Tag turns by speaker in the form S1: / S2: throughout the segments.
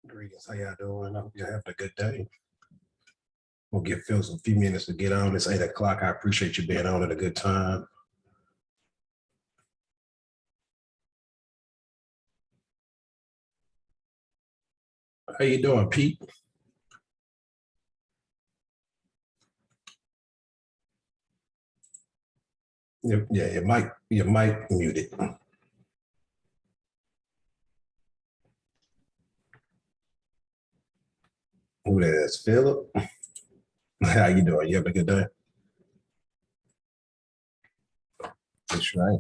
S1: Greetings. How y'all doing? I hope you're having a good day. We'll give Phil some few minutes to get on. It's 8 o'clock. I appreciate you being on at a good time. How you doing, Pete? Yeah, your mic muted. Who that is? Philip? How you doing? You having a good day? That's right.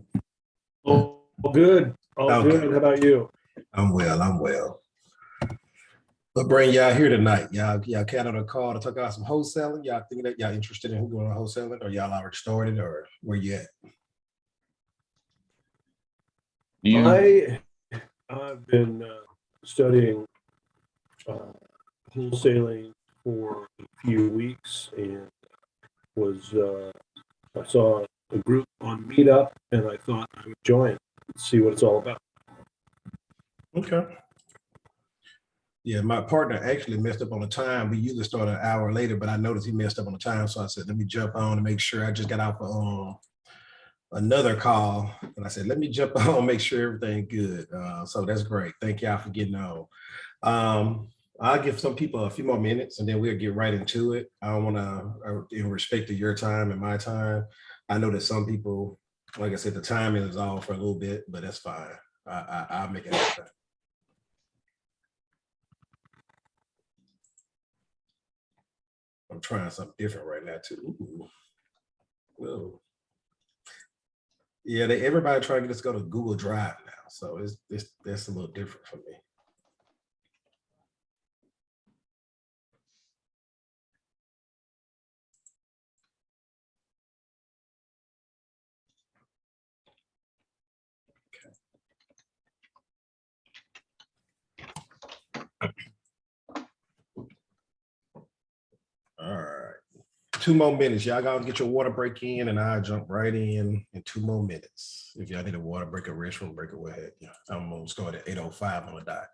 S2: All good. All
S1: Okay.
S2: good. How about you?
S1: I'm well. What bring y'all here tonight? Y'all cat on a call to talk about some wholesaling. Y'all think that y'all interested in who going to wholesaling, or y'all already started, or where you at?
S2: I I've been studying uh, wholesaling for a few weeks and was I saw a group on Meetup and I thought I would join and see what it's all about.
S1: Okay. Yeah, my partner actually messed up on the time. We usually start an hour later, but I noticed he messed up on the time. So I said, let me jump on to make sure. I just got out for another call. And I said, let me jump on, make sure everything good. So that's great. Thank y'all for getting on. I'll give some people a few more minutes and then we'll get right into it. I don't want to, in respect to your time and my time, I know that some people, like I said, the timing is off for a little bit, but that's fine. I'll make it happen. I'm trying something different right now too. Ooh. Whoa. Yeah, everybody trying to get us to go to Google Drive now. So it's that's a little different for me. All right. 2 more minutes. Y'all gotta get your water break in and I'll jump right in 2 more minutes. If y'all need a water break, a restroom break, or what have you. I'm gonna start at 8:05 on the dot.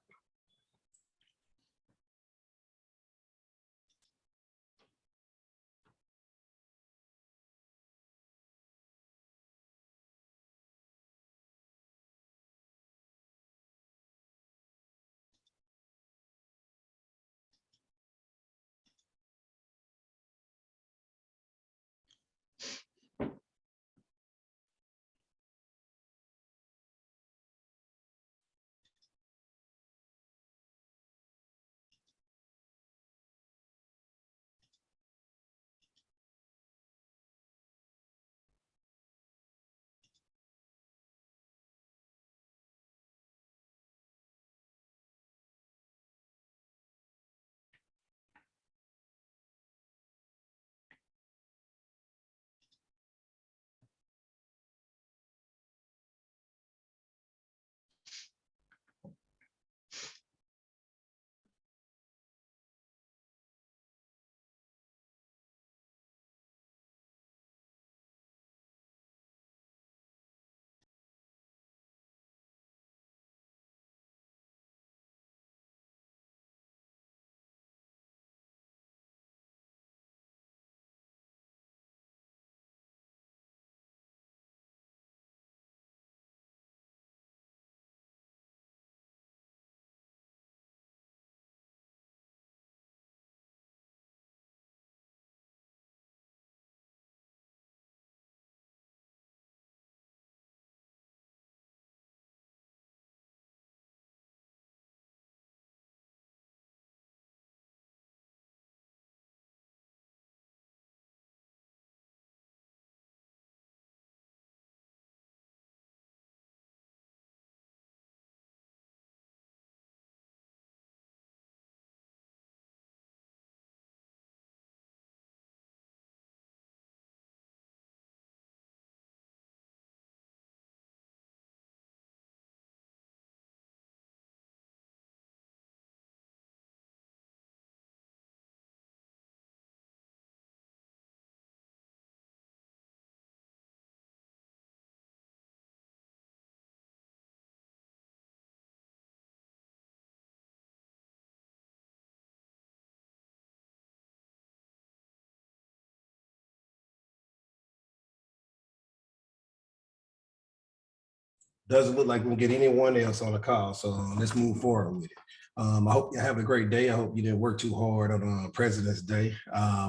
S1: Doesn't look like we'll get anyone else on the call, so let's move forward with it. I hope you're having a great day. I hope you didn't work too hard on President's Day.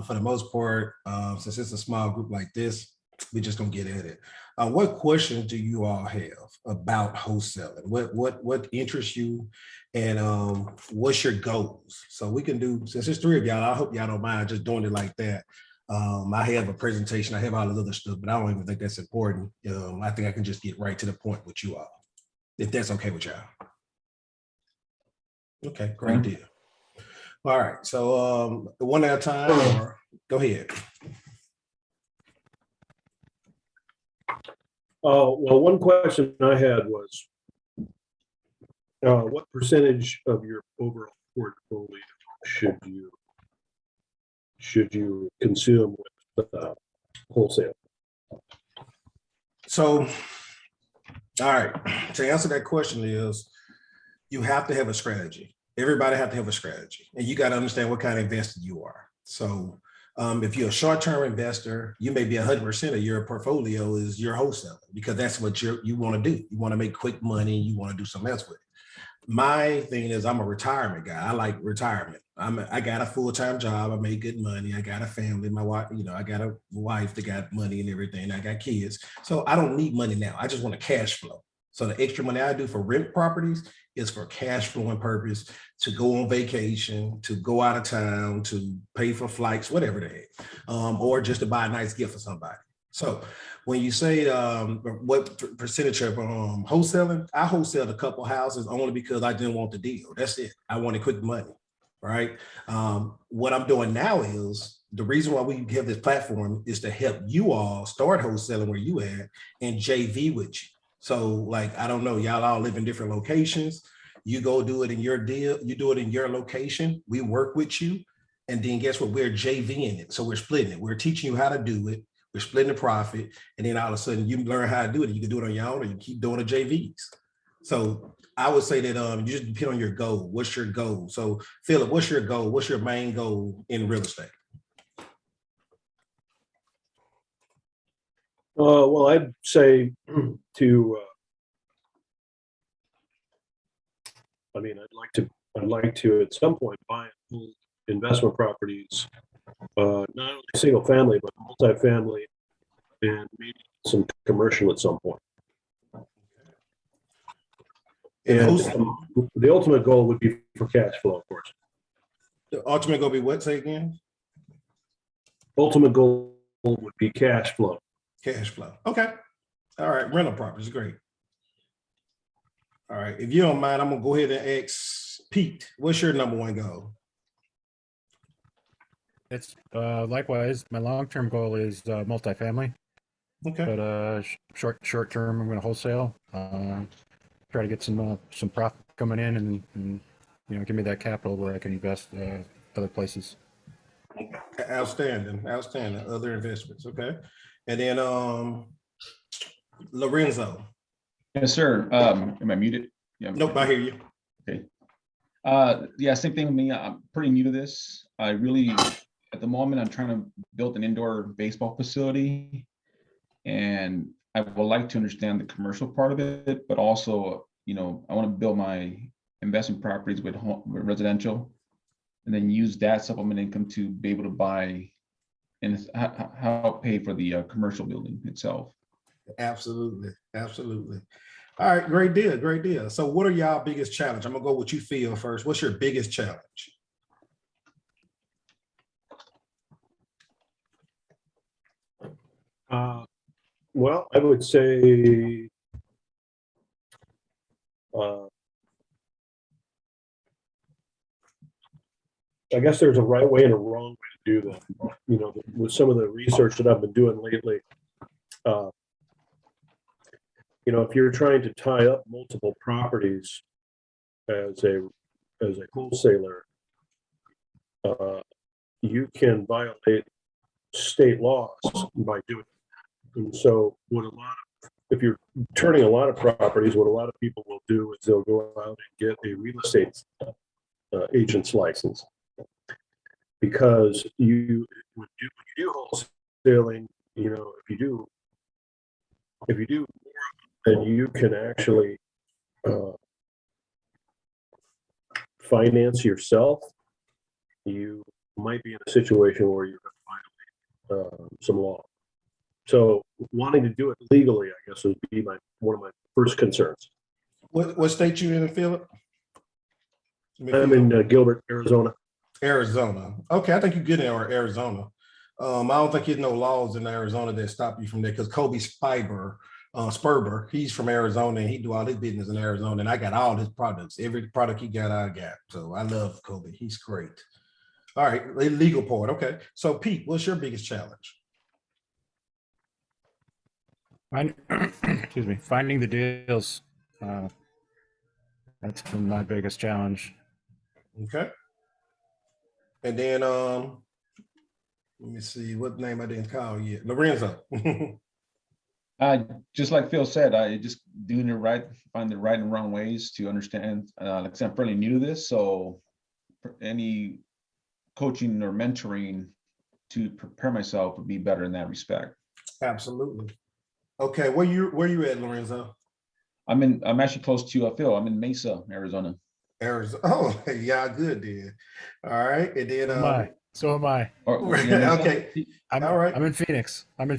S1: For the most part, since it's a small group like this, we're just gonna get at it. What questions do you all have about wholesaling? What interests you, and what's your goals? So we can do, since there's three of y'all, I hope y'all don't mind just doing it like that. I have a presentation, I have all this other stuff, but I don't even think that's important. I think I can just get right to the point with you all, if that's okay with y'all. Okay, great deal. All right, so one at a time, or go ahead.
S2: Oh, well, one question I had was, what percentage of your overall portfolio should you consume with wholesale?
S1: So, all right, to answer that question is, you have to have a strategy. Everybody have to have a strategy, and you got to understand what kind of investor you are. So if you're a short-term investor, you may be 100% of your portfolio is your wholesaler, because that's what you want to do. You want to make quick money. You want to do something else with it. My thing is, I'm a retirement guy. I like retirement. I got a full-time job. I make good money. I got a family. My wife, I got a wife that got money and everything. I got kids. So I don't need money now. I just want a cash flow. So the extra money I do for rent properties is for cash flowing purpose, to go on vacation, to go out of town, to pay for flights, whatever the heck, or just to buy a nice gift for somebody. So when you say what percentage of wholesaling, I wholesaled a couple houses only because I didn't want the deal. That's it. I wanted quick money, right? What I'm doing now is, the reason why we have this platform is to help you all start wholesaling where you at and JV with you. So like, I don't know, y'all all live in different locations. You go do it in your deal, you do it in your location. We work with you. And then guess what? We're JVing it. So we're splitting it. We're teaching you how to do it. We're splitting the profit. And then all of a sudden you learn how to do it. You can do it on your own, or you keep doing the JVs. So I would say that you just depend on your goal. What's your goal? So Philip, what's your goal? What's your main goal in real estate?
S2: Well, I'd say to, I'd like to at some point buy investment properties, not only single family, but multifamily, and maybe some commercial at some point. And the ultimate goal would be for cash flow, of course.
S1: The ultimate goal would be what? Say again?
S2: Ultimate goal would be cash flow.
S1: Cash flow. Okay. All right. Rental properties. Great. All right. If you don't mind, I'm going to go ahead and ask Pete, what's your number one goal?
S3: It's likewise, my long-term goal is multifamily.
S1: Okay.
S3: But short term, I'm going to wholesale. Try to get some profit coming in, and give me that capital where I can invest other places.
S1: Outstanding. Other investments. Okay. And then Lorenzo.
S4: Yes, sir. Am I muted?
S1: Yeah. Nope, I hear you.
S4: Okay. Yeah, same thing with me. I'm pretty new to this. At the moment, I'm trying to build an indoor baseball facility, and I would like to understand the commercial part of it, but also, I want to build my investment properties with residential, and then use that supplement income to be able to buy and how pay for the commercial building itself.
S1: Absolutely. All right, great deal. So what are y'all biggest challenge? I'm gonna go with you, Phil, first. What's your biggest challenge?
S2: Well, I would say I guess there's a right way and a wrong way to do that. With some of the research that I've been doing lately, if you're trying to tie up multiple properties as a wholesaler, you can violate state laws by doing it. And so if you're turning a lot of properties, what a lot of people will do is they'll go out and get a real estate agent's license, because when you do wholesaling, if you do more and you can actually finance yourself, you might be in a situation where you're going to violate some law. So wanting to do it legally, I guess, would be one of my first concerns.
S1: What state you in, Philip?
S2: I'm in Gilbert, Arizona.
S1: Arizona. Okay, I think you're good in Arizona. I don't think there's no laws in Arizona that stop you from there because Kobe Sperber, he's from Arizona and he do all his business in Arizona, and I got all his products. Every product he got, I got. So I love Kobe. He's great. All right, legal part. Okay. So Pete, what's your biggest challenge?
S3: Excuse me, finding the deals. That's been my biggest challenge.
S1: Okay. And then let me see what name I didn't call yet. Lorenzo.
S4: Just like Phil said, I just doing it right, find the right and wrong ways to understand. Like I said, I'm fairly new to this, so any coaching or mentoring to prepare myself would be better in that respect.
S1: Absolutely. Okay, where you at, Lorenzo?
S4: I'm actually close to Phil. I'm in Mesa, Arizona.
S1: Arizona. Oh, yeah, good then. All right, and then
S3: So am I.
S1: okay. All right.
S3: I'm in Pheonix.
S4: Okay.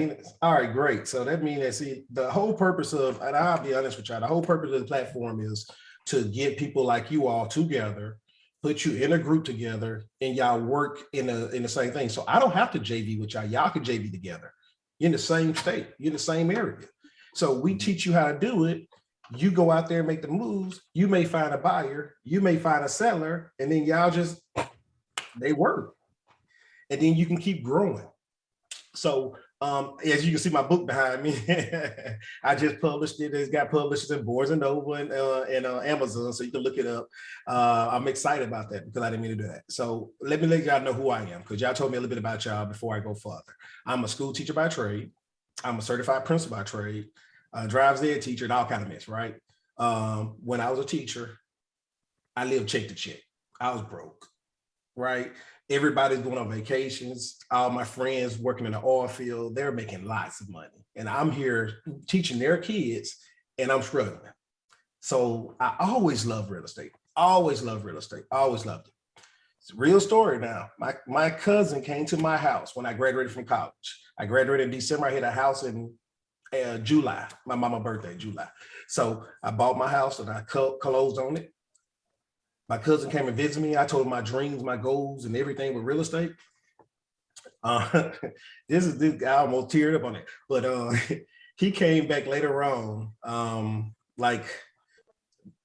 S1: Pheonix. All right, great. So that means that, see, the whole purpose of, and I'll be honest with y'all, the whole purpose of the platform is to get people like you all together, put you in a group together, and y'all work in the same thing. So I don't have to JV with y'all. Y'all can JV together. You're in the same state. You're in the same area. So we teach you how to do it. You go out there and make the moves. You may find a buyer. You may find a seller, and then y'all just, they work. And then you can keep growing. So as you can see my book behind me, I just published it. It's got published in Boards and Nova and Amazon, so you can look it up. I'm excited about that because I didn't mean to do that. So let me let y'all know who I am, because y'all told me a little bit about y'all before I go further. I'm a school teacher by trade. I'm a certified principal by trade, drives ed teacher, and all kind of mess, right? When I was a teacher, I lived check to check. I was broke, right? Everybody's going on vacations. All my friends working in the oil field, they're making lots of money. And I'm here teaching their kids and I'm struggling. So I always loved real estate. Always loved real estate. Always loved it. It's a real story now. My cousin came to my house when I graduated from college. I graduated in December. I had a house in July, my mama's birthday, July. So I bought my house and I closed on it. My cousin came and visited me. I told him my dreams, my goals, and everything with real estate. This guy, I almost teared up on it, but he came back later on.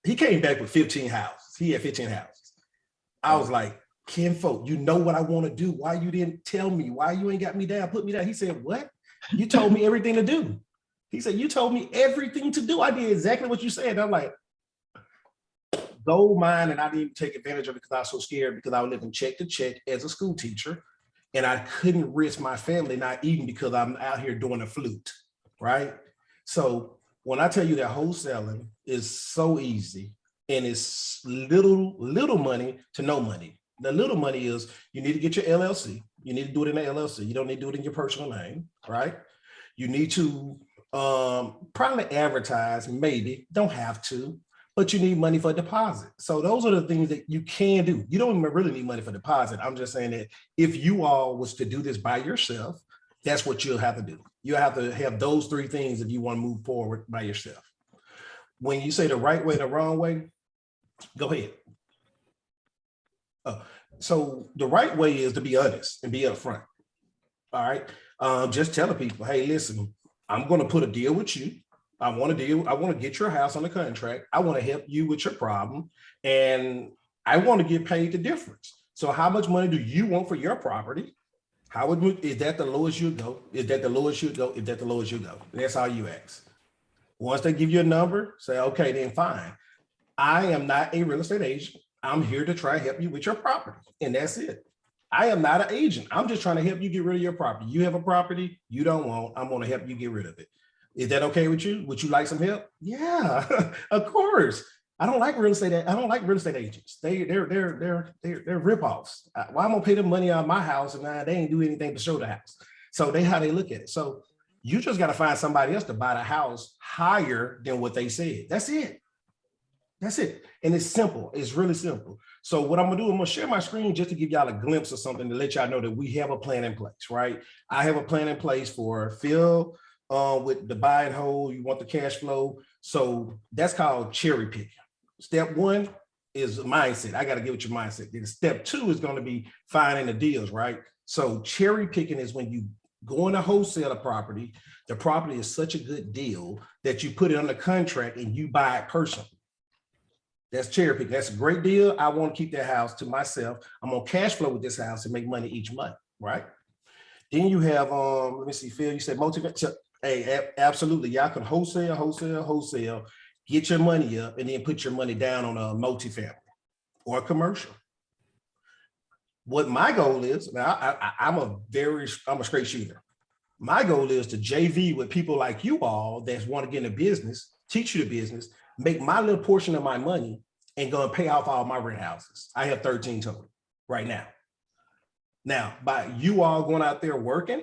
S1: He came back with 15 houses. He had 15 houses. I was like, Kinfolk, you know what I want to do. Why you didn't tell me? Why you ain't got me down, put me down? He said, what? You told me everything to do. He said, you told me everything to do. I did exactly what you said. I'm like, gold mine, and I didn't take advantage of it because I was so scared, because I was living check to check as a school teacher, and I couldn't risk my family not eating because I'm out here doing a flute, right? So when I tell you that wholesaling is so easy and it's little money to no money. The little money is you need to get your LLC. You need to do it in the LLC. You don't need to do it in your personal name, right? You need to probably advertise, maybe, don't have to, but you need money for a deposit. So those are the things that you can do. You don't even really need money for deposit. I'm just saying that if you all was to do this by yourself, that's what you'll have to do. You'll have to have those three things if you want to move forward by yourself. When you say the right way, the wrong way, go ahead. So the right way is to be honest and be upfront. All right. Just telling people, hey, listen, I'm going to put a deal with you. I want to get your house on the contract. I want to help you with your problem. And I want to get paid the difference. So how much money do you want for your property? Is that the lowest you go? Is that the lowest you go? Is that the lowest you go? And that's all you ask. Once they give you a number, say, okay, then fine. I am not a real estate agent. I'm here to try and help you with your property. And that's it. I am not an agent. I'm just trying to help you get rid of your property. You have a property you don't want. I'm going to help you get rid of it. Is that okay with you? Would you like some help? Yeah, of course. I don't like real estate. I don't like real estate agents. They're ripoffs. Why am I gonna pay them money on my house and they ain't do anything to show the house? So how they look at it. So You just got to find somebody else to buy the house higher than what they said. That's it. That's it. And it's simple. It's really simple. So what I'm gonna do, I'm gonna share my screen just to give y'all a glimpse of something to let y'all know that we have a plan in place, right? I have a plan in place for Phil with the buy and hold. You want the cash flow. So that's called cherry picking. Step one is mindset. I got to get with your mindset. Then step two is going to be finding the deals, right? So cherry picking is when you go in to wholesale a property. The property is such a good deal that you put it under contract and you buy it personally. That's cherry picking. That's a great deal. I want to keep that house to myself. I'm gonna cash flow with this house and make money each month, right? Then you have let me see, Phil, you said multi. Hey, absolutely. Y'all can wholesale, get your money up, and then put your money down on a multifamily or a commercial. What my goal is, now I'm a straight shooter. My goal is to JV with people like you all that want to get in the business, teach you the business, make my little portion of my money and go and pay off all my rent houses. I have 13 total right now. Now, by you all going out there working,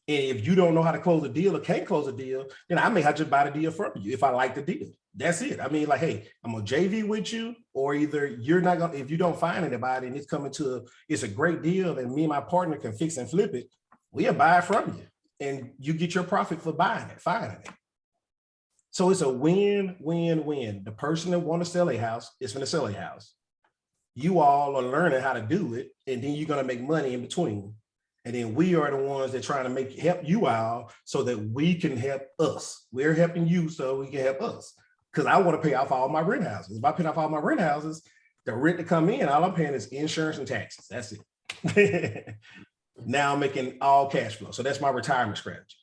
S1: and if you don't know how to close a deal or can't close a deal, then I may have to buy the deal from you if I like the deal. That's it. I mean, like, hey, I'm gonna JV with you, or either you're not gonna, if you don't find anybody and it's a great deal and me and my partner can fix and flip it, we'll buy it from you. And you get your profit for buying it, finding it. So it's a win-win-win. The person that want to sell a house is going to sell a house. You all are learning how to do it, and then you're going to make money in between. And then we are the ones that trying to help you all so that we can help us. We're helping you so we can help us. Because I want to pay off all my rent houses. If I pay off all my rent houses, the rent to come in, all I'm paying is insurance and taxes. That's it. Now I'm making all cash flow. So that's my retirement strategy.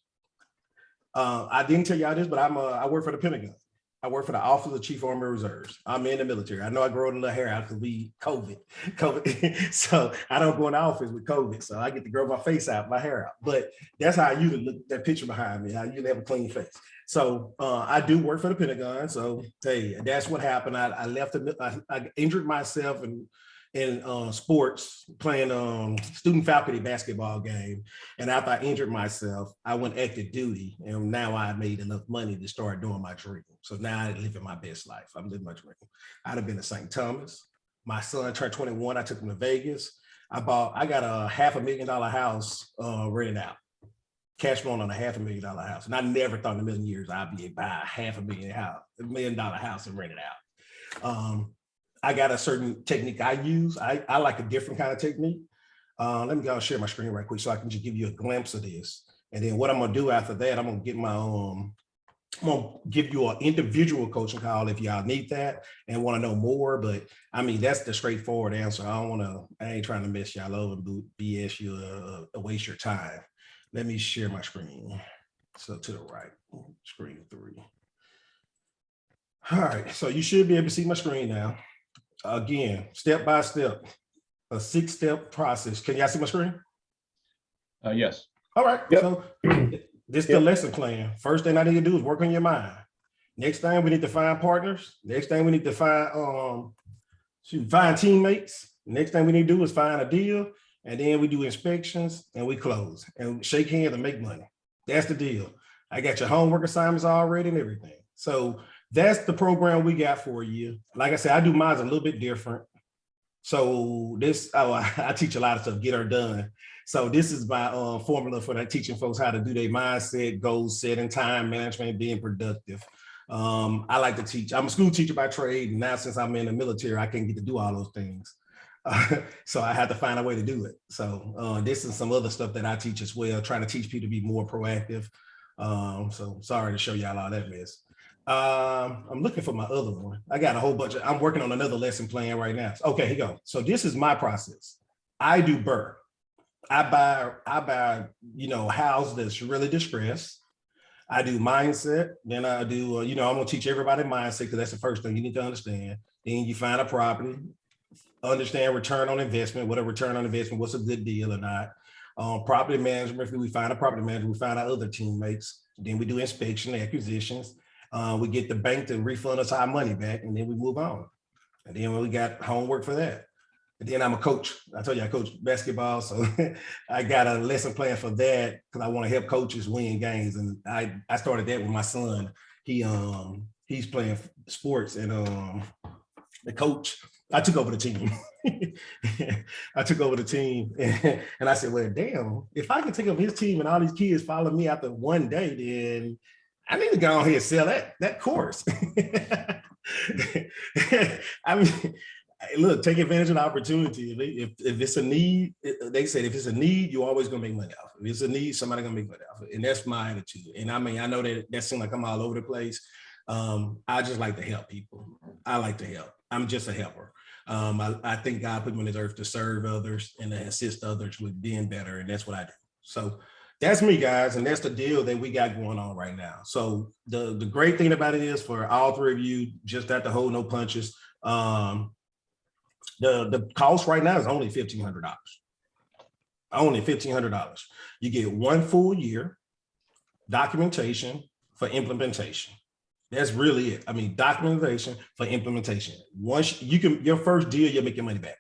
S1: I didn't tell y'all this, but I work for the Pentagon. I work for the Office of Chief Army Reserves. I'm in the military. I know I grow a little hair out because we COVID. So I don't go in the office with COVID. So I get to grow my face out, my hair out. But that's how I usually look, that picture behind me. I usually have a clean face. So I do work for the Pentagon. So hey, that's what happened. I left, I injured myself in sports playing student faculty basketball game. And after I injured myself, I went active duty, and now I made enough money to start doing my dream. So now I'm living my best life. I'm living my dream. I'd have been to St. Thomas. My son turned 21. I took him to Vegas. I got a $500,000 house rented out. Cash flowing on a $500,000 house. And I never thought in a million years I'd be able to buy a $500,000 house and rent it out. I got a certain technique I use. I like a different kind of technique. Let me go and share my screen right quick so I can just give you a glimpse of this. And then what I'm gonna do after that, I'm gonna get my I'm gonna give you an individual coaching call if y'all need that and want to know more. But I mean, that's the straightforward answer. I ain't trying to mess y'all over and BS you waste your time. Let me share my screen. So to the right, screen 3. All right, so you should be able to see my screen now. Again, step by step, a 6-step process. Can y'all see my screen?
S4: Yes.
S1: All right.
S2: Yep.
S1: So this is the lesson plan. First thing I need to do is work on your mind. Next thing we need to find partners. Next thing we need to find teammates. Next thing we need to do is find a deal. And then we do inspections and we close and shake hands and make money. That's the deal. I got your homework assignments already and everything. So that's the program we got for you. Like I said, I do mine a little bit different. So I teach a lot of stuff, get her done. So this is my formula for that, teaching folks how to do their mindset, goal setting, time management, being productive. I like to teach. I'm a school teacher by trade. And now since I'm in the military, I can't get to do all those things. So I had to find a way to do it. So this is some other stuff that I teach as well, trying to teach people to be more proactive. So sorry to show y'all all that mess. I'm looking for my other one. I got a whole bunch I'm working on another lesson plan right now. Okay, here you go. So this is my process. I do BRRRR. I buy, house that's really distressed. I do mindset. Then I do, I'm gonna teach everybody mindset because that's the first thing you need to understand. Then you find a property, understand return on investment, what a return on investment, what's a good deal or not. Property management, if we find a property manager, we find our other teammates. Then we do inspection, acquisitions. We get the bank to refund us our money back, and then we move on. And then we got homework for that. And then I'm a coach. I told you I coach basketball, so I got a lesson plan for that because I want to help coaches win games. And I started that with my son. He's playing sports, and the coach, I took over the team. I took over the team, and I said, well, damn, if I can take over his team and all these kids follow me after one day, then I need to go on here and sell that course. I mean, look, take advantage of the opportunity. If it's a need, they said if it's a need, you're always gonna make money off of it. If it's a need, somebody gonna make money off of it. And that's my attitude. And I mean, I know that seems like I'm all over the place. I just like to help people. I like to help. I'm just a helper. I think God put me on this earth to serve others and to assist others with being better. And that's what I do. So that's me, guys. And that's the deal that we got going on right now. So the great thing about it is for all three of you, just not to hold no punches. The cost right now is only $1,500. Only $1,500. You get 1 full year documentation for implementation. That's really it. I mean, documentation for implementation. Once your first deal, you'll make your money back.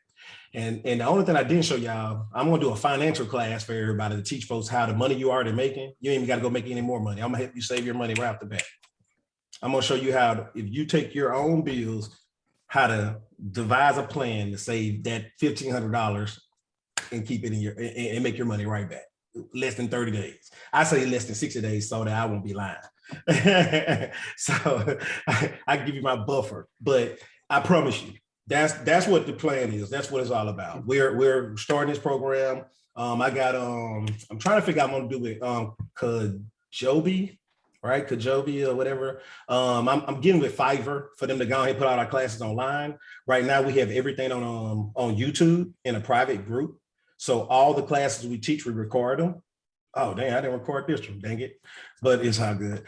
S1: And the only thing I didn't show y'all, I'm gonna do a financial class for everybody to teach folks how the money you already making, you ain't even gotta go make any more money. I'm gonna help you save your money right off the bat. I'm gonna show you how, if you take your own bills, how to devise a plan to save that $1,500 and keep it in your, and make your money right back. Less than 30 days. I say less than 60 days so that I won't be lying. So I give you my buffer, but I promise you, that's what the plan is. That's what it's all about. We're starting this program. I got I'm trying to figure out what I'm gonna do with Kajabi, right? Kajabi or whatever. I'm getting with Fiverr for them to go ahead and put all our classes online. Right now we have everything on YouTube in a private group. So all the classes we teach, we record them. Oh, dang, I didn't record this one, dang it. But it's all good.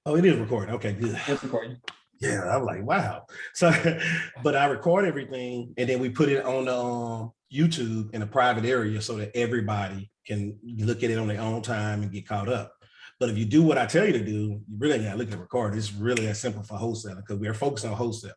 S1: Oh, it is recording. Okay, good.
S4: It's recording.
S1: Yeah, I'm like, wow. So, but I record everything and then we put it on the YouTube in a private area so that everybody can look at it on their own time and get caught up. But if you do what I tell you to do, you really gotta look at the record. It's really as simple for wholesaling because we're focused on wholesaling.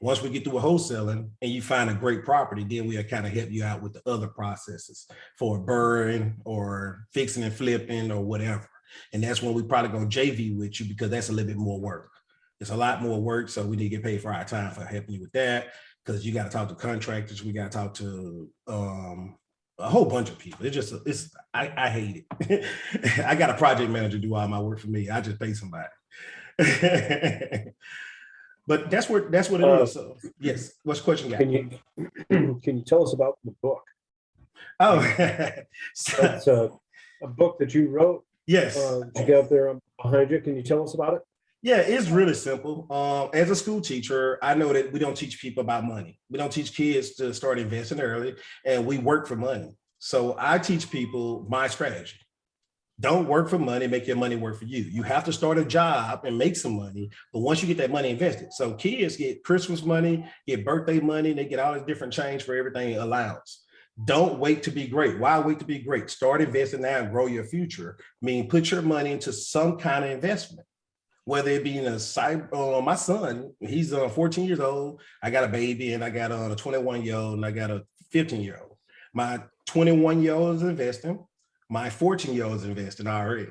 S1: Once we get through a wholesaling and you find a great property, then we'll kind of help you out with the other processes for burn or fixing and flipping or whatever. And that's when we probably go JV with you because that's a little bit more work. It's a lot more work. So we need to get paid for our time for helping you with that because you got to talk to contractors. We got to talk to a whole bunch of people. I hate it. I got a project manager do all my work for me. I just pay somebody. But that's what it is. So yes, what's the question?
S2: Can you tell us about the book?
S1: Oh,
S2: It's a book that you wrote.
S1: Yes.
S2: You got there behind you. Can you tell us about it?
S1: Yeah, it's really simple. As a school teacher, I know that we don't teach people about money. We don't teach kids to start investing early, and we work for money. So I teach people my strategy. Don't work for money, make your money work for you. You have to start a job and make some money, but once you get that money invested. So kids get Christmas money, get birthday money, they get all this different change for everything allowance. Don't wait to be great. Why wait to be great? Start investing now and grow your future. I mean, put your money into some kind of investment, whether it be in a side. My son, he's 14 years old. I got a baby and I got a 21-year-old and I got a 15-year-old. My 21-year-old is investing. My 14-year-old is investing already.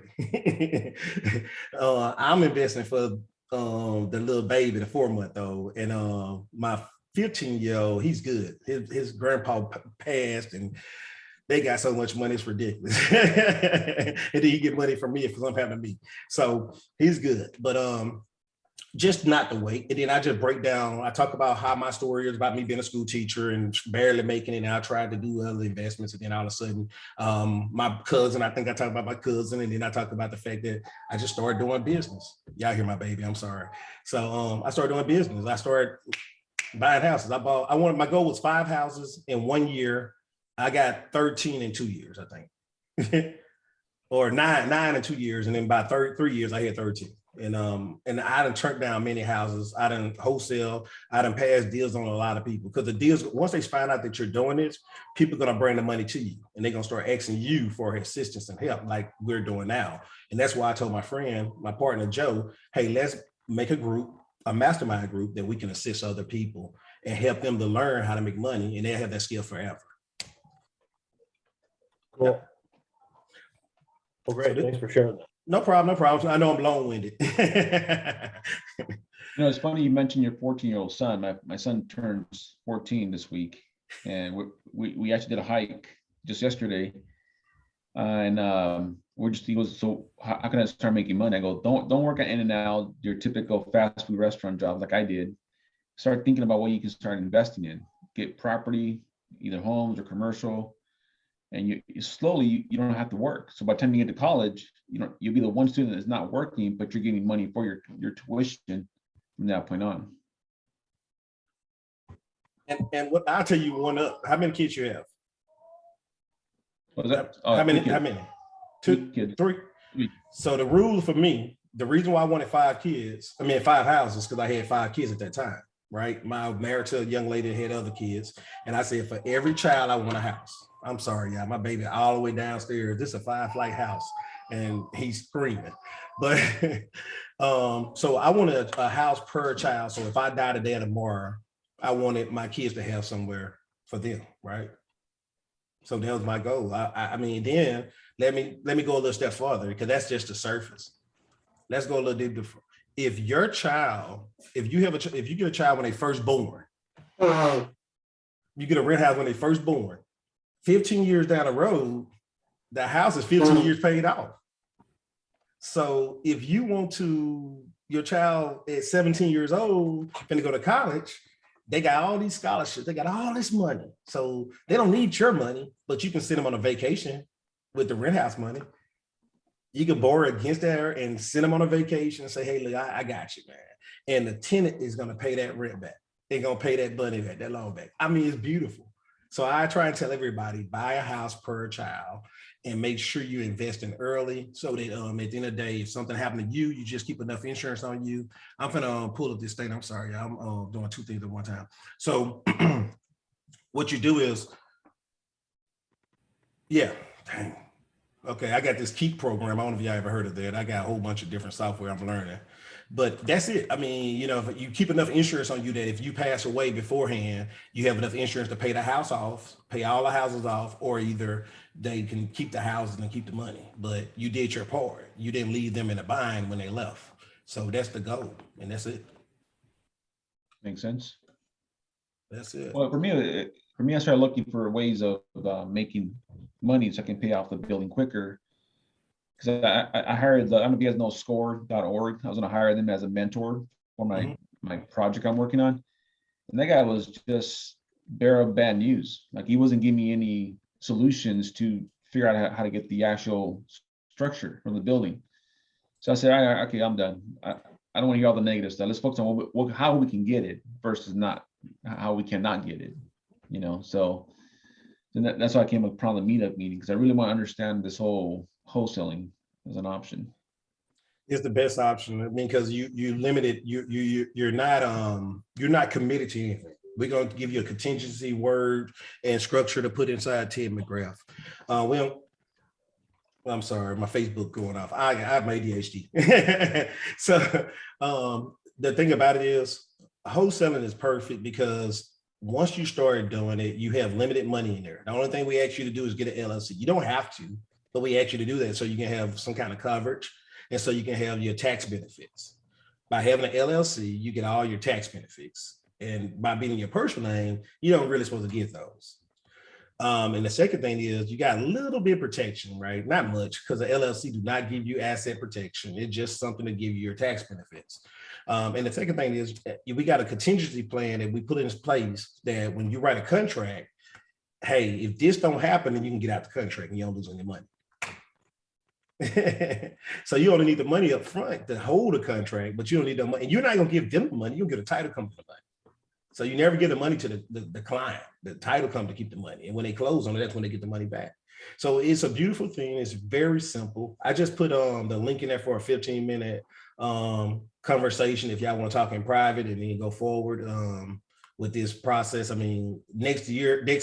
S1: I'm investing for the little baby, the 4-month-old, and my 15-year-old, he's good. His grandpa passed, and they got so much money, it's ridiculous. And then he get money from me if something happened to me. So he's good, but just not to wait. And then I just break down, I talk about how my story is about me being a school teacher and barely making it. And I tried to do other investments. And then all of a sudden, my cousin, I think I talked about my cousin. And then I talked about the fact that I just started doing business. Y'all hear my baby, I'm sorry. So I started doing business. I started buying houses. My goal was 5 houses in 1 year. I got 13 in 2 years, I think. Or nine in 2 years. And then by 3 years, I had 13. And I done turned down many houses. I done wholesale. I done passed deals on a lot of people because the deals, once they find out that you're doing this, people are going to bring the money to you and they're going to start asking you for assistance and help like we're doing now. And that's why I told my friend, my partner, Joe, hey, let's make a group, a mastermind group that we can assist other people and help them to learn how to make money, and they'll have that skill forever.
S2: Cool. Well, great.
S1: So
S2: Thanks for sharing that.
S1: No problem, no problem. I know I'm long-winded.
S4: You know, it's funny you mentioned your 14-year-old son. My son turns 14 this week, and we actually did a hike just yesterday. He goes, so how can I start making money? I go, don't work at In-N-Out, your typical fast food restaurant job like I did. Start thinking about what you can start investing in. Get property, either homes or commercial, and you slowly you don't have to work. So by the time you get to college, you'll be the one student that's not working, but you're getting money for your tuition from that point on.
S1: And what I'll tell you how many kids you have?
S4: What was that?
S1: How many? Two,
S4: kids.
S1: Three. So the rule for me, the reason why I wanted 5 houses, because I had 5 kids at that time, right? My married to a young lady that had other kids. And I said, for every child, I want a house. I'm sorry, y'all, my baby all the way downstairs. This is a 5-flight house and he's screaming. But so I wanted a house per child. So if I die today or tomorrow, I wanted my kids to have somewhere for them, right? So that was my goal. I mean, then let me go a little step farther, because that's just the surface. Let's go a little deeper. If you get a child when they first born, you get a rent house when they first born. 15 years down the road, the house is 15 years paid off. So if you want your child at 17 years old, going to go to college, they got all these scholarships, they got all this money. So they don't need your money, but you can send them on a vacation with the rent house money. You can borrow against that and send them on a vacation and say, hey, look, I got you, man. And the tenant is going to pay that rent back. They're going to pay that money back, that loan back. I mean, it's beautiful. So I try and tell everybody, buy a house per child and make sure you invest in early, so that at the end of the day, if something happened to you, you just keep enough insurance on you. I'm gonna pull up this thing. I'm sorry, I'm doing 2 things at one time. So what you do is, dang. Okay, I got this Keep program. I don't know if y'all ever heard of that. I got a whole bunch of different software I'm learning. But that's it. I mean, if you keep enough insurance on you that if you pass away beforehand, you have enough insurance to pay the house off, pay all the houses off, or either they can keep the houses and keep the money. But you did your part. You didn't leave them in a bind when they left. So that's the goal, and that's it.
S4: Makes sense.
S1: That's it.
S4: Well, for me, I started looking for ways of making money so I can pay off the building quicker. Because I hired, I don't know if you guys know score.org. I was going to hire them as a mentor for my project I'm working on. And that guy was just bearer of bad news. Like, he wasn't giving me any solutions to figure out how to get the actual structure from the building. So I said, okay, I'm done. I don't want to hear all the negative stuff. Let's focus on how we can get it versus not how we cannot get it. So that's why I came upon the meetup meeting, because I really want to understand this whole wholesaling as an option.
S1: It's the best option. I mean, because you limited, you're not committed to anything. We're going to give you a contingency word and structure to put inside Ted McGrath. I'm sorry, my Facebook going off. I have my ADHD. So the thing about it is, wholesaling is perfect because once you started doing it, you have limited money in there. The only thing we ask you to do is get an LLC. You don't have to, but we ask you to do that so you can have some kind of coverage and so you can have your tax benefits. By having an LLC, you get all your tax benefits. And by being in your personal name, you don't really supposed to get those. And the second thing is you got a little bit of protection, right? Not much, because the LLC do not give you asset protection. It's just something to give you your tax benefits. And the second thing is we got a contingency plan that we put in place that when you write a contract, hey, if this don't happen, then you can get out the contract and you don't lose any money. So you only need the money up front to hold a contract, but you don't need the money. And you're not going to give them the money. You'll get a title company the money. So you never give the money to the client. The title company to keep the money. And when they close on it, that's when they get the money back. So it's a beautiful thing. It's very simple. I just put the link in there for a 15-minute conversation if y'all want to talk in private and then go forward with this process. I mean, next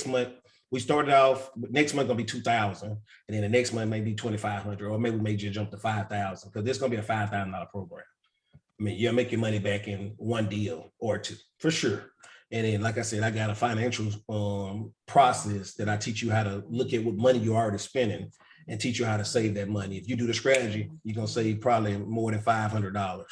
S1: month, we started off, next month gonna be 2,000, and then the next month may be 2,500, or maybe we may just jump to 5,000, because this is gonna be a $5,000 program. I mean, you'll make your money back in one deal or two, for sure. And then, like I said, I got a financial process that I teach you how to look at what money you're already spending and teach you how to save that money. If you do the strategy, you're gonna save probably more than $500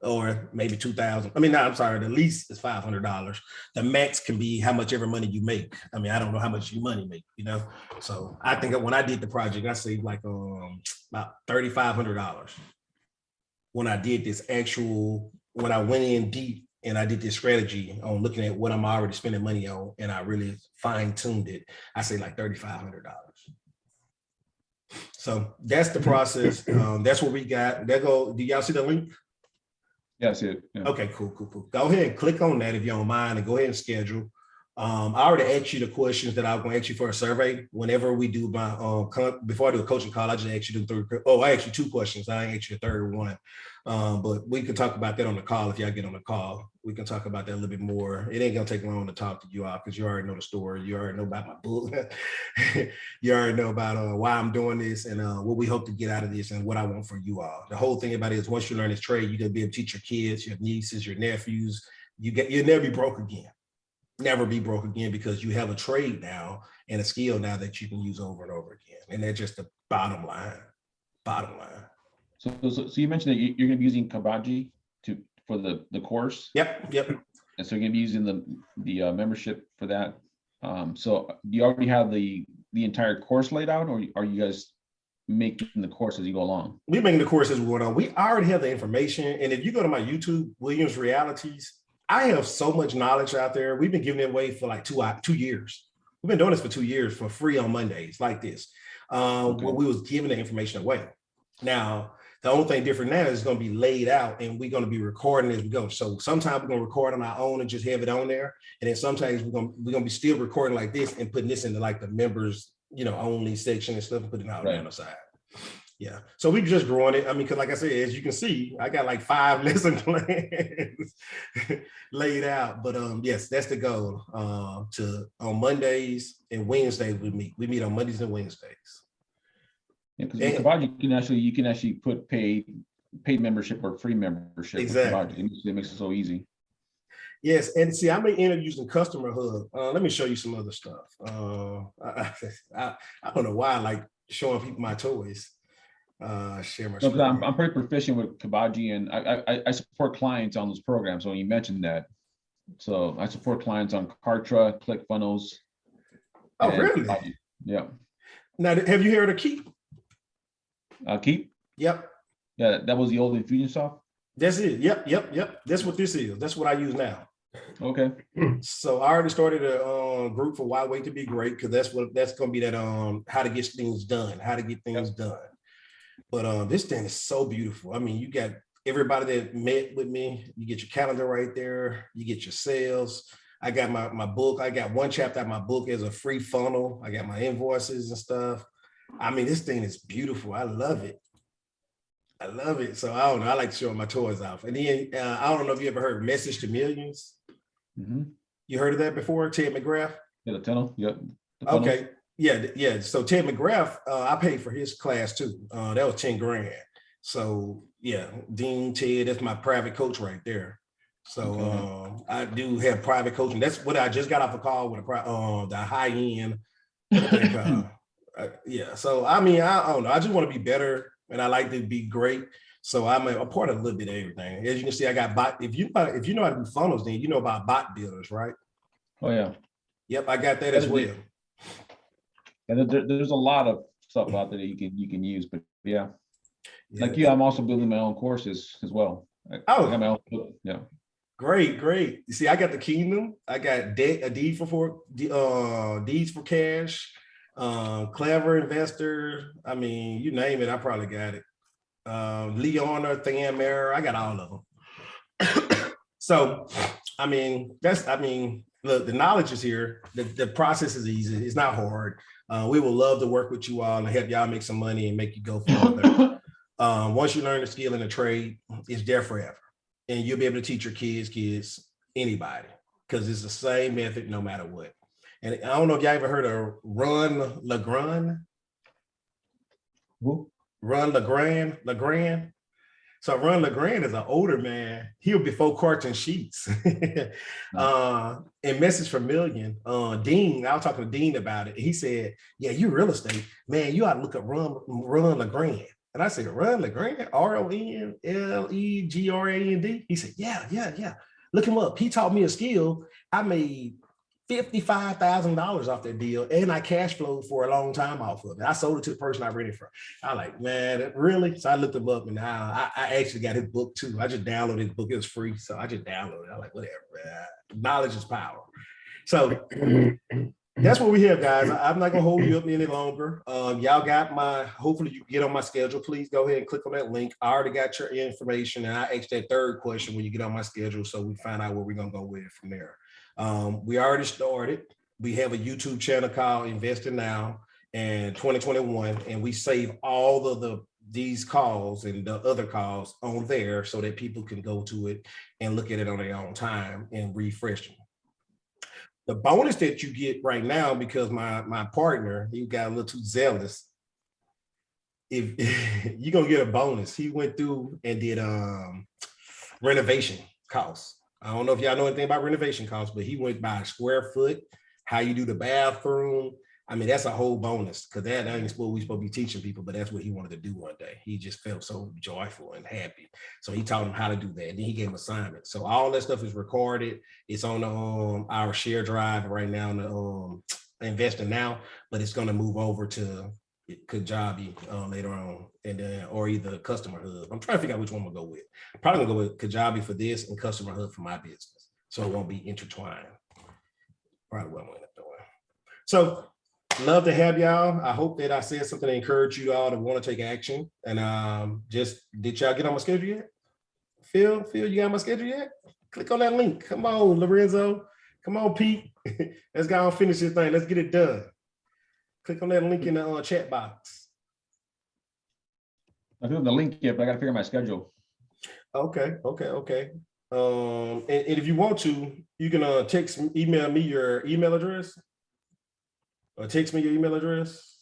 S1: or maybe 2,000. I mean, no, I'm sorry, the least is $500. The max can be how much ever money you make. I mean, I don't know how much your money make, you know? So I think when I did the project, I saved like about $3,500 when I did this when I went in deep and I did this strategy on looking at what I'm already spending money on, and I really fine tuned it. I say like $3,500. So that's the process. That's what we got. Do y'all see the link?
S4: Yeah, I see it. Yeah.
S1: Okay, cool. Go ahead and click on that if you don't mind, and go ahead and schedule. I already asked you the questions that I'm going to ask you for a survey. Whenever we do my before I do a coaching call, I just ask you I asked you 2 questions. I ain't asked you a third one. But we can talk about that on the call. If y'all get on the call, we can talk about that a little bit more. It ain't gonna take long to talk to you all because you already know the story. You already know about my book. You already know about why I'm doing this and what we hope to get out of this and what I want for you all. The whole thing about it is once you learn this trade, you're gonna be able to teach your kids, your nieces, your nephews. You'll never be broke again. Never be broke again because you have a trade now and a skill now that you can use over and over again. And that's just the bottom line.
S4: So you mentioned that you're going to be using Kabaji for the course.
S1: Yep.
S4: And so you're going to be using the membership for that. So do you already have the entire course laid out, or are you guys making the course as you go along?
S1: We're making the course as we go on. We already have the information. And if you go to my YouTube, Williams Realities, I have so much knowledge out there. We've been giving it away for like 2 years. We've been doing this for 2 years for free on Mondays like this. Where we was giving the information away. Now, the only thing different now is going to be laid out and we're going to be recording as we go. So sometimes we're going to record on our own and just have it on there. And then sometimes we're going to be still recording like this and putting this into like the members, only section and stuff and putting it out on the side. Yeah. So we're just growing it. I mean, because like I said, as you can see, I got like 5 lesson plans laid out. But yes, that's the goal. On Mondays and Wednesdays we meet. We meet on Mondays and Wednesdays.
S4: Yeah, because with Kabaji, you can actually put paid membership or free membership.
S1: Exactly.
S4: It makes it so easy.
S1: Yes, and see, I may end up using Customer Hub. Let me show you some other stuff. I don't know why I like showing people my toys. Share my screen.
S4: I'm pretty proficient with Kabaji, and I support clients on those programs. So you mentioned that. So I support clients on Kartra, ClickFunnels.
S1: Oh, really?
S4: Kabaji. Yeah.
S1: Now, have you heard of Keep?
S4: Keep?
S1: Yep.
S4: Yeah, that was the old Infusionsoft?
S1: That's it. Yep. That's what this is. That's what I use now.
S4: Okay.
S1: So I already started a group for Why Wait to Be Great, because that's going to be that how to get things done, how to get things done. But this thing is so beautiful. I mean, you got everybody that met with me. You get your calendar right there. You get your sales. I got my book. I got one chapter of my book as a free funnel. I got my invoices and stuff. I mean, this thing is beautiful. I love it. So I don't know. I like to show my toys off. And then I don't know if you ever heard Message to Millions.
S4: Mm-hmm.
S1: You heard of that before? Ted McGrath?
S4: Yeah, the tunnel. Yep.
S1: Okay. Yeah. So Ted McGrath, I paid for his class too. That was 10 grand. So yeah, Dean Ted, that's my private coach right there. So I do have private coaching. That's what I just got off a call with the high end. Yeah. So I mean, I don't know. I just want to be better, and I like to be great. So I'm a part of a little bit of everything. As you can see, I got bot. If you know how to do funnels, then you know about bot builders, right?
S4: Oh yeah.
S1: Yep, I got that as well.
S4: And there's a lot of stuff out there that you can use, but yeah. Like you, I'm also building my own courses as well. I got my own, yeah.
S1: Great. You see, I got the Kingdom. I got Deeds for Cash, Clever Investor. I mean, you name it, I probably got it. Leona, Thamera, I got all of them. So, I mean, look, the knowledge is here. The process is easy. It's not hard. We would love to work with you all and help y'all make some money and make you go further. Once you learn the skill in the trade, it's there forever. And you'll be able to teach your kids, anybody, because it's the same method no matter what. And I don't know if y'all ever heard of Ron LeGrand.
S4: Who?
S1: Ron LeGrand. So Ron LeGrand is an older man. He was before Carton Sheets. And Message from Million, Dean, I was talking to Dean about it. He said, yeah, you real estate, man, you ought to look up Ron LeGrand. And I said, Ron LeGrand, RONLEGRAND. He said, yeah. Look him up. He taught me a skill. I made $55,000 off that deal, and I cash flowed for a long time off of it. I sold it to the person I rented from. I like, man, really? So I looked him up, and now I actually got his book too. I just downloaded his book. It was free, so I just downloaded it. I like, whatever, man. Knowledge is power. So that's what we have, guys. I'm not gonna hold you up any longer. Y'all got my, hopefully you get on my schedule. Please go ahead and click on that link. I already got your information, and I asked that third question when you get on my schedule, so we find out where we're gonna go with it from there. We already started. We have a YouTube channel called Investing Now in 2021, and we save all of these calls and the other calls on there so that people can go to it and look at it on their own time and refresh them. The bonus that you get right now, because my partner, he got a little too zealous, if you're gonna get a bonus. He went through and did renovation costs. I don't know if y'all know anything about renovation costs, but he went by square foot, how you do the bathroom. I mean, that's a whole bonus, because that ain't what we supposed to be teaching people, but that's what he wanted to do one day. He just felt so joyful and happy. So he taught him how to do that. And then he gave him assignments. So all that stuff is recorded. It's on our share drive right now in the Investing Now, but it's going to move over to Kajabi later on, and then or either Customer Hub. I'm trying to figure out which one we'll go with. Probably gonna go with Kajabi for this and Customer Hub for my business, so it won't be intertwined. Probably what I'm gonna end up doing. So love to have y'all. I hope that I said something to encourage you all to want to take action. And just did y'all get on my schedule yet? Phil, you got my schedule yet? Click on that link. Come on, Lorenzo. Come on, Pete. Let's go and finish this thing. Let's get it done. Click on that link in the chat box.
S4: I don't have the link yet, but I got to figure my schedule.
S1: Okay. And if you want to, you can email me your email address, or text me your email address,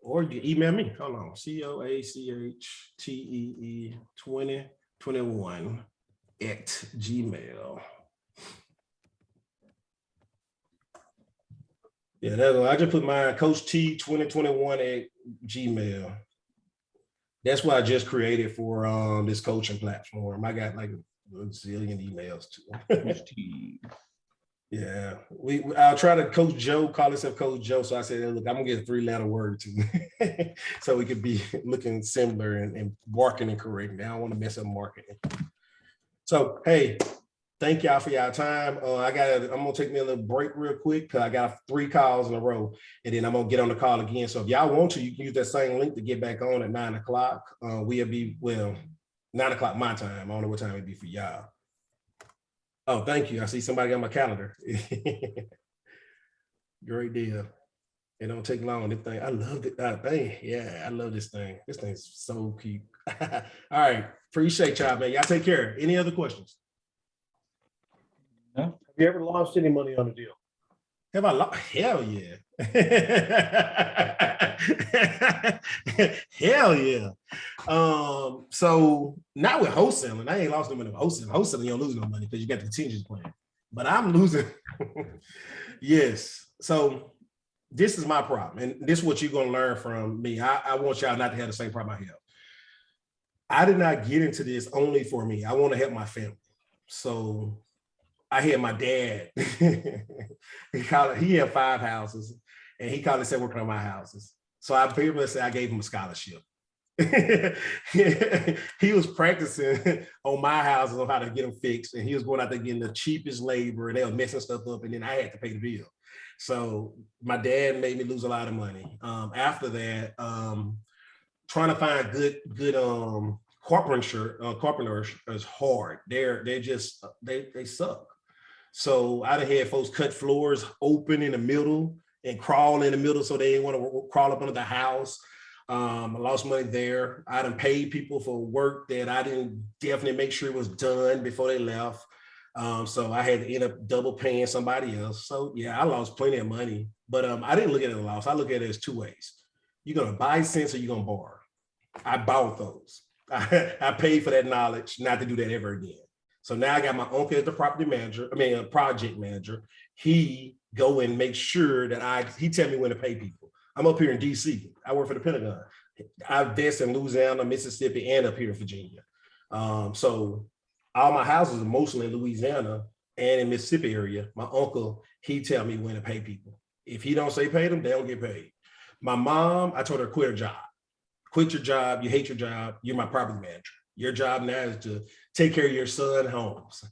S1: or you can email me. Hold on, COACHTEE2021 @ Yeah, I just put my Coach T 2021 at Gmail. That's what I just created for this coaching platform. I got like a zillion emails too.
S4: Coach T.
S1: Yeah, I'll try to Coach Joe, call himself Coach Joe. So I said, look, I'm gonna get a 3-letter word too, so we could be looking similar and marketing correctly. I don't want to mess up marketing. So hey, thank y'all for y'all time. I'm gonna take me a little break real quick, because I got 3 calls in a row, and then I'm gonna get on the call again. So if y'all want to, you can use that same link to get back on at 9 o'clock. We'll be 9 o'clock my time. I don't know what time it'd be for y'all. Oh, thank you. I see somebody on my calendar. Great deal. It don't take long. This thing, I love it. Yeah, I love this thing. This thing's so cute. All right, appreciate y'all, man. Y'all take care. Any other questions?
S2: Have you ever lost any money on a deal?
S1: Have I lost? Hell yeah. Hell yeah. So not with wholesaling. I ain't lost no money with wholesaling. Wholesaling, you don't lose no money because you got the contingency plan. But I'm losing. Yes. So this is my problem. And this is what you're going to learn from me. I want y'all not to have the same problem I have. I did not get into this only for me. I want to help my family. So I had my dad, he had 5 houses, and he called himself working on my houses. So I pretty much said I gave him a scholarship. He was practicing on my houses on how to get them fixed, and he was going out there getting the cheapest labor, and they were messing stuff up, and then I had to pay the bill. So my dad made me lose a lot of money. After that, trying to find good carpenters is hard. They suck. So I done had folks cut floors open in the middle and crawl in the middle, so they didn't want to crawl up under the house. I lost money there. I done paid people for work that I didn't definitely make sure it was done before they left. So I had to end up double paying somebody else. So yeah, I lost plenty of money, but I didn't look at it as a loss. I look at it as 2 ways. You're gonna buy cents or you're gonna borrow. I bought those. I paid for that knowledge not to do that ever again. So now I got my uncle as the property manager, a project manager. He go and make sure that he tell me when to pay people. I'm up here in DC. I work for the Pentagon. I've based in Louisiana, Mississippi, and up here in Virginia. So all my houses are mostly in Louisiana and in Mississippi area. My uncle, he tell me when to pay people. If he don't say pay them, they don't get paid. My mom, I told her quit her job. Quit your job. You hate your job. You're my property manager. Your job now is to take care of your son homes.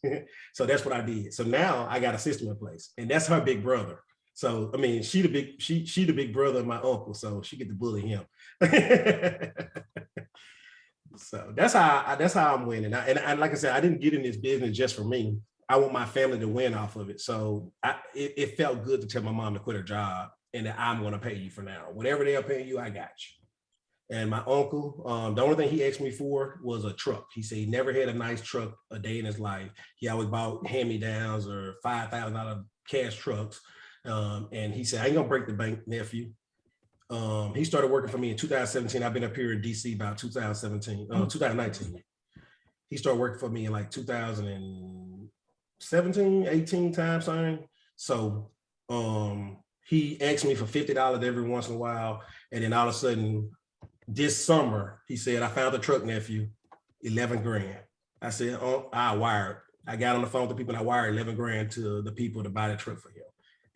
S1: So that's what I did. So now I got a system in place, and that's her big brother. So I mean, she the big brother of my uncle, so she get to bully him. So that's how I'm winning. And like I said, I didn't get in this business just for me. I want my family to win off of it. So it felt good to tell my mom to quit her job and that I'm going to pay you for now. Whatever they're paying you, I got you. And my uncle, the only thing he asked me for was a truck. He said he never had a nice truck a day in his life. He always bought hand-me-downs or $5,000 cash trucks. And he said, I ain't gonna break the bank, nephew. He started working for me in 2017. I've been up here in DC about 2019. He started working for me in like 2017, 18 time frame. So he asked me for $50 every once in a while. And then all of a sudden, this summer, he said, I found the truck, nephew, 11 grand. I said, oh, I wired. I got on the phone to people and I wired 11 grand to the people to buy the truck for him.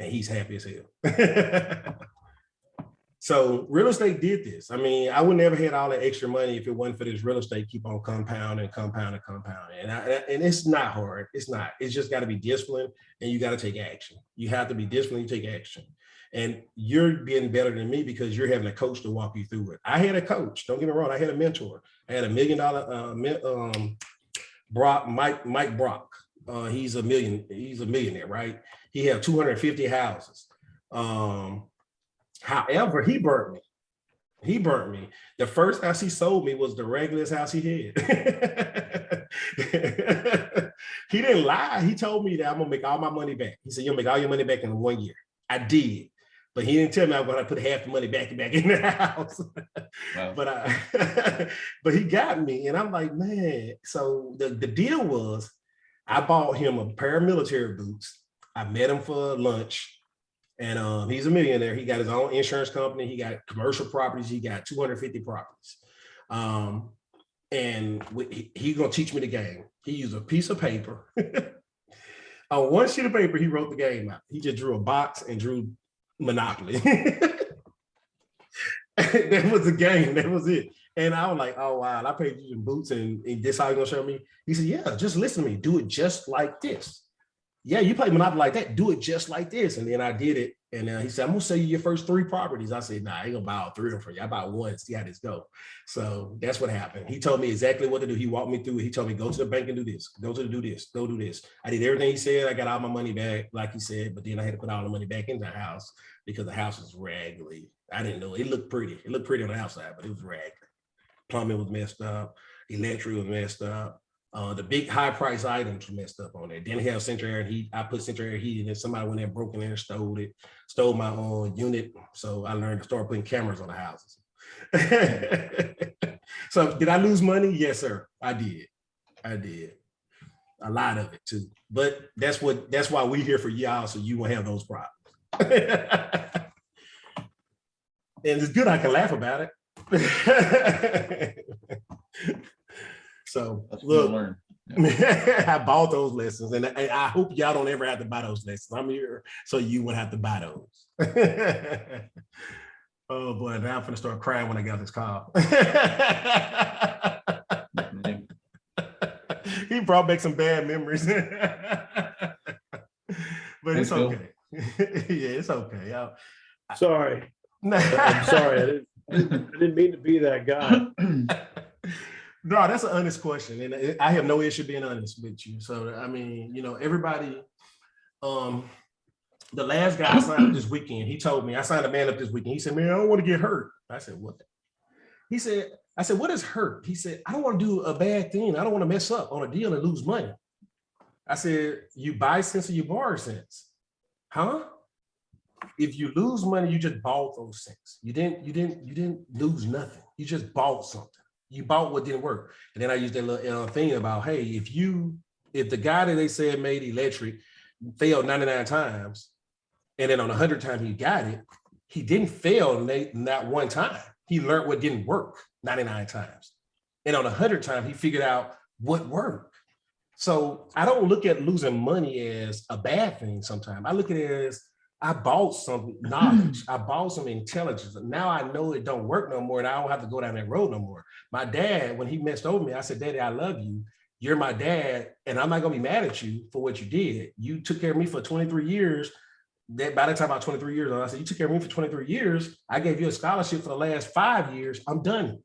S1: And he's happy as hell. So real estate did this. I mean, I would never had all that extra money if it wasn't for this real estate keep on compounding. And it's not hard. It's not. It's just got to be disciplined and you got to take action. You have to be disciplined, you take action. And you're being better than me because you're having a coach to walk you through it. I had a coach, don't get me wrong, I had a mentor. I had $1 million Mike Brock. He's a millionaire, right? He had 250 houses. However, he burnt me. The first house he sold me was the regularest house he had. He didn't lie. He told me that I'm gonna make all my money back. He said, you'll make all your money back in 1 year. I did. But he didn't tell me I was going to put half the money back in the house. Wow. But he got me. And I'm like, man. So the deal was I bought him a pair of military boots. I met him for lunch. And he's a millionaire. He got his own insurance company. He got commercial properties. He got 250 properties. And he's going to teach me the game. He used a piece of paper. On one sheet of paper, he wrote the game out. He just drew a box and drew Monopoly. That was the game. That was it. And I was like, oh, wow, I paid you some boots and this how you going to show me? He said, yeah, just listen to me. Do it just like this. Yeah, you play Monopoly like that. Do it just like this. And then I did it. And he said, I'm going to sell you your first 3 properties. I said, nah, I ain't going to buy all 3 of them for you. I buy one and see how this go. So that's what happened. He told me exactly what to do. He walked me through it. He told me, go to the bank and do this. Go do this. I did everything he said. I got all my money back, like he said, but then I had to put all the money back in the house because the house was raggedy. I didn't know. It looked pretty. It looked pretty on the outside, but it was raggedy. Plumbing was messed up. Electric was messed up. The big high price items were messed up on there. Didn't have central air and heat. I put central air heating and somebody went there, broke in there and stole my own unit. So I learned to start putting cameras on the houses. So did I lose money? Yes, sir. I did. A lot of it too. But that's why we're here for y'all, so you won't have those problems. And it's good I can laugh about it. So look, I bought those lessons, and I hope y'all don't ever have to buy those lessons. I'm here so you won't have to buy those. Oh boy, now I'm gonna start crying when I got this call. He brought back some bad memories. But it's okay. Yeah, it's okay.
S2: Sorry. I'm sorry. I didn't mean to be that guy.
S1: No, that's an honest question. And I have no issue being honest with you. So, I mean, everybody, the last guy I signed up this weekend, he told me, I signed a man up this weekend. He said, man, I don't want to get hurt. I said, what? I said, what is hurt? He said, I don't want to do a bad thing. I don't want to mess up on a deal and lose money. I said, you buy sense or you borrow sense? Huh? If you lose money, you just bought those things. You didn't lose nothing. You just bought something. You bought what didn't work. And then I used that little thing about, hey, if the guy that they said made electric failed 99 times, and then on 100 times he got it, he didn't fail not one time. He learned what didn't work 99 times. And on 100 times, he figured out what worked. So I don't look at losing money as a bad thing sometimes. I look at it as I bought some knowledge. I bought some intelligence. Now I know it don't work no more and I don't have to go down that road no more. My dad, when he messed over me, I said, Daddy, I love you. You're my dad and I'm not gonna be mad at you for what you did. You took care of me for 23 years. That by the time I was 23 years old, I said, you took care of me for 23 years. I gave you a scholarship for the last 5 years. I'm done.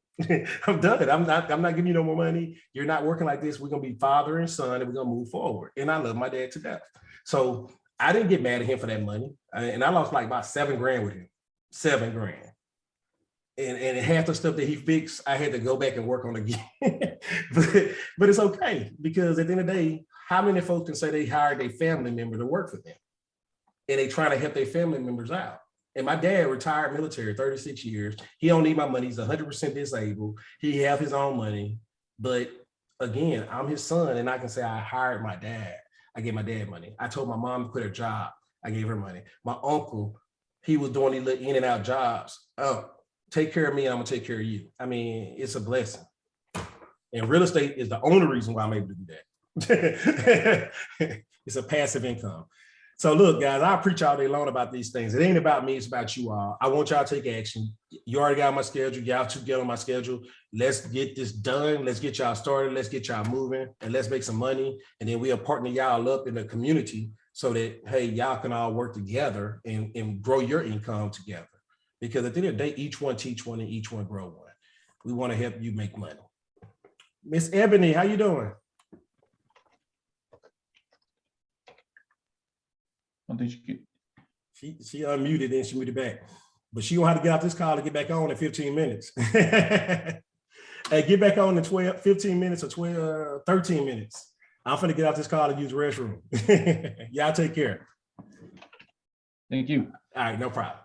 S1: I'm done. I'm not giving you no more money. You're not working like this. We're gonna be father and son, and we're gonna move forward. And I love my dad to death. So I didn't get mad at him for that money. And I lost like about $7,000 with him. $7,000. And half the stuff that he fixed, I had to go back and work on again. but it's okay, because at the end of the day, how many folks can say they hired a family member to work for them? And they trying to help their family members out. And my dad retired military, 36 years. He don't need my money. He's 100% disabled. He have his own money. But again, I'm his son, and I can say I hired my dad. I gave my dad money. I told my mom to quit her job. I gave her money. My uncle, he was doing these little in and out jobs. Oh, take care of me, and I'm gonna take care of you. I mean, it's a blessing. And real estate is the only reason why I'm able to do that. It's a passive income. So look, guys, I preach all day long about these things. It ain't about me, it's about you all. I want y'all to take action. You already got my schedule. Y'all two get on my schedule. Let's get this done. Let's get y'all started. Let's get y'all moving, and let's make some money. And then we'll partner y'all up in the community so that, hey, y'all can all work together and grow your income together. Because at the end of the day, each one teach one and each one grow one. We want to help you make money. Miss Ebony, how you doing? She unmuted and she muted back, but she gonna have to get off this call to get back on in 15 minutes. Hey, get back on in 15 minutes or 13 minutes. I'm finna get off this call and use the restroom. Y'all take care.
S4: Thank you.
S1: All right, no problem.